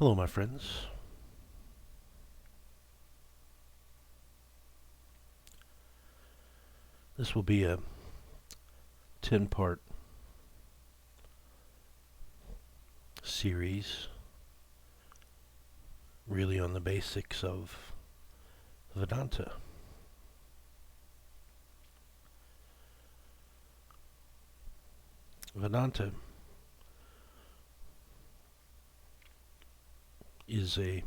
Hello, my friends. This will be a 10-part series, really on the basics of Vedanta. Vedanta is a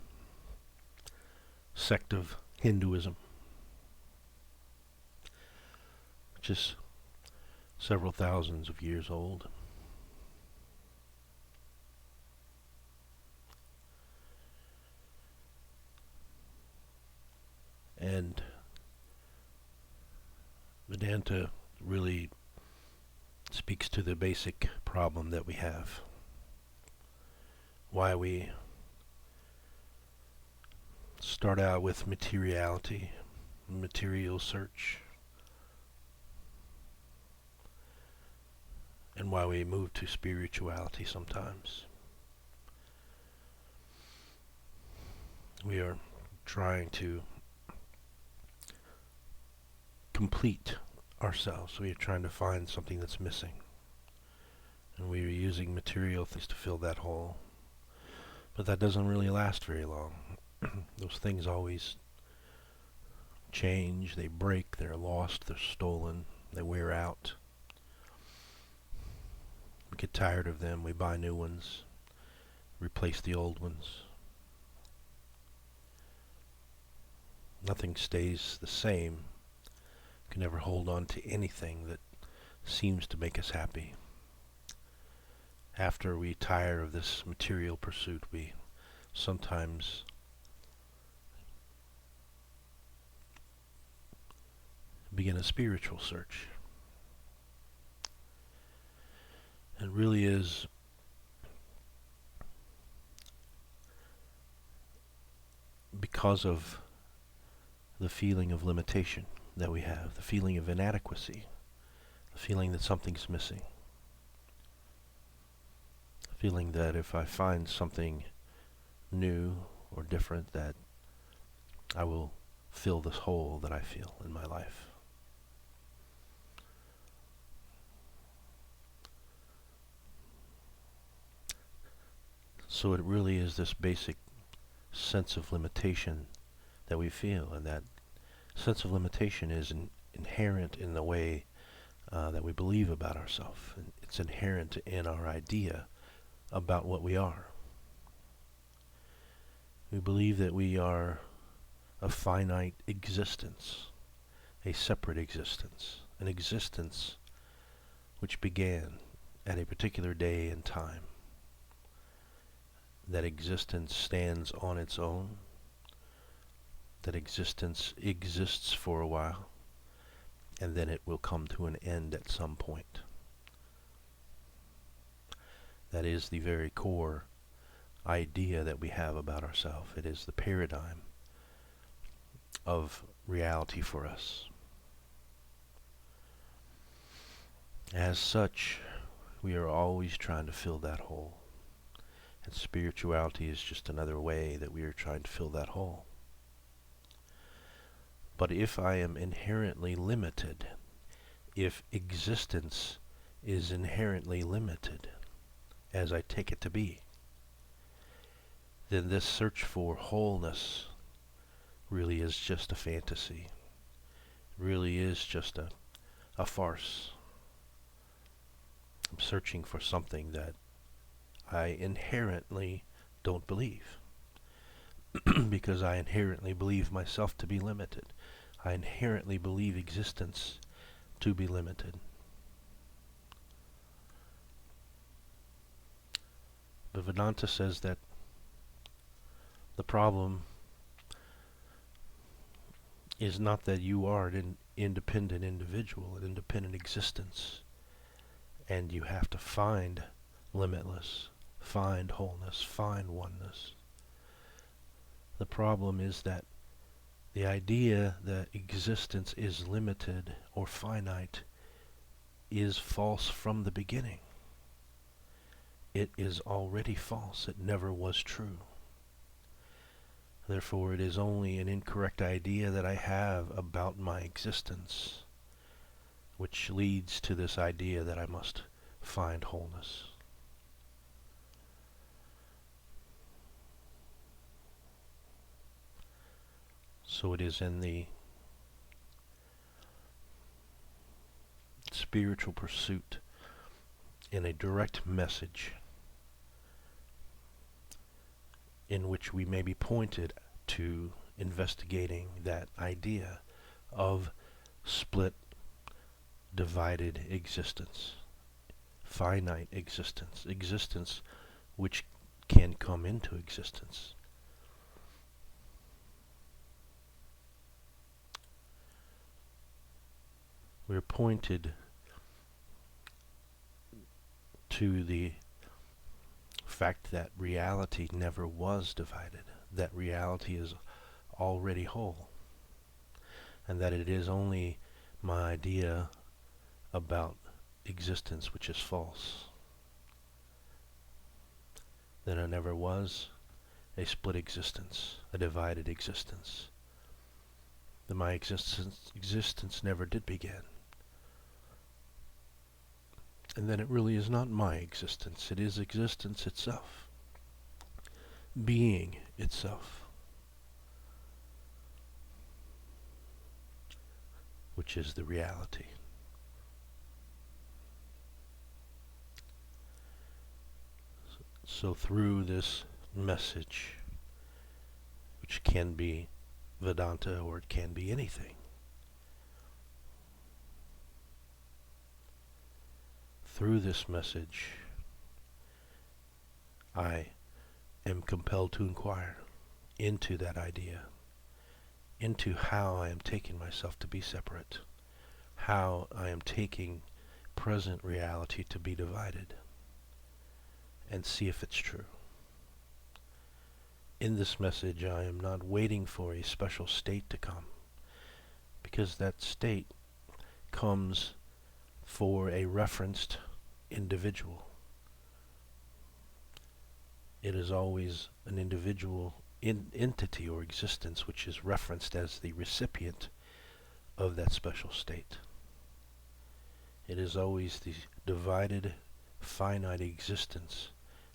sect of Hinduism, which is several thousands of years old. And Vedanta really speaks to the basic problem that we have. Why we start out with materiality, material search, and why we move to spirituality sometimes. We are trying to complete ourselves. We are trying to find something that's missing. And we are using material things to fill that hole. But that doesn't really last very long. Those things always change, they break, they're lost, they're stolen, they wear out. We get tired of them, we buy new ones, replace the old ones. Nothing stays the same. We can never hold on to anything that seems to make us happy. After we tire of this material pursuit, we sometimes begin a spiritual search. It really is because of the feeling of limitation that we have, the feeling of inadequacy, the feeling that something's missing, the feeling that if I find something new or different, that I will fill this hole that I feel in my life. So it really is this basic sense of limitation that we feel, and that sense of limitation is inherent in the way that we believe about ourselves. It's inherent in our idea about what we are. We believe that we are a finite existence, a separate existence, an existence which began at a particular day and time. That existence stands on its own. That existence exists for a while, and then it will come to an end at some point. That is the very core idea that we have about ourselves. It is the paradigm of reality for us. As such, we are always trying to fill that hole. And spirituality is just another way that we are trying to fill that hole. But if I am inherently limited, if existence is inherently limited, as I take it to be, then this search for wholeness really is just a fantasy. Really is just a farce. I'm searching for something that I inherently don't believe. Because I inherently believe myself to be limited. I inherently believe existence to be limited. But Vedanta says that the problem is not that you are an independent individual, an independent existence, and you have to find limitless, find wholeness, find oneness. The problem is that the idea that existence is limited or finite is false from the beginning. It is already false. It never was true. Therefore, it is only an incorrect idea that I have about my existence, which leads to this idea that I must find wholeness. So it is in the spiritual pursuit, in a direct message, in which we may be pointed to investigating that idea of split, divided existence, finite existence, existence which can come into existence. We're pointed to the fact that reality never was divided, that reality is already whole, and that it is only my idea about existence which is false. That there never was a split existence, a divided existence. That my existence never did begin. And that it really is not my existence, it is existence itself, being itself, which is the reality. So through this message, which can be Vedanta or it can be anything, through this message, I am compelled to inquire into that idea, into how I am taking myself to be separate, how I am taking present reality to be divided, and see if it's true. In this message, I am not waiting for a special state to come, because that state comes for a referenced individual. It is always an individual entity or existence which is referenced as the recipient of that special state. It is always the divided, finite existence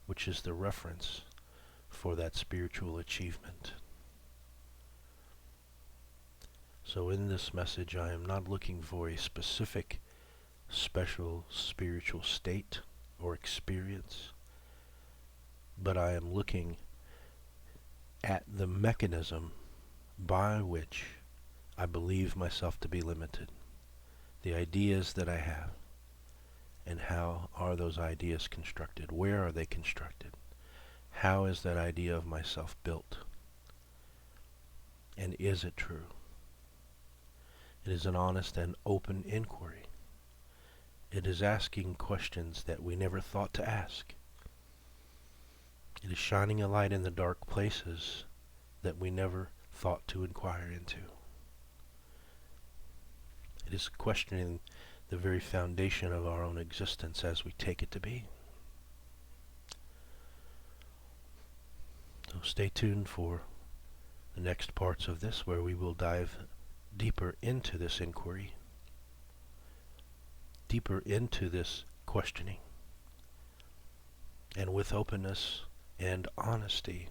which is the reference for that spiritual achievement. So in this message, I am not looking for a specific special spiritual state or experience, but I am looking at the mechanism by which I believe myself to be limited, the ideas that I have, and how are those ideas constructed? Where are they constructed? How is that idea of myself built? And is it true? It is an honest and open inquiry. It is asking questions that we never thought to ask. It is shining a light in the dark places that we never thought to inquire into. It is questioning the very foundation of our own existence as we take it to be. So stay tuned for the next parts of this, where we will dive deeper into this inquiry, deeper into this questioning, and with openness and honesty,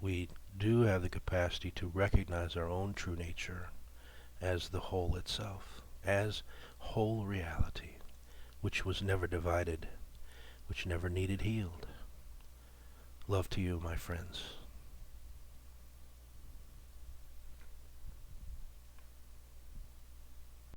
we do have the capacity to recognize our own true nature as the whole itself, as whole reality, which was never divided, which never needed healed. Love to you, my friends.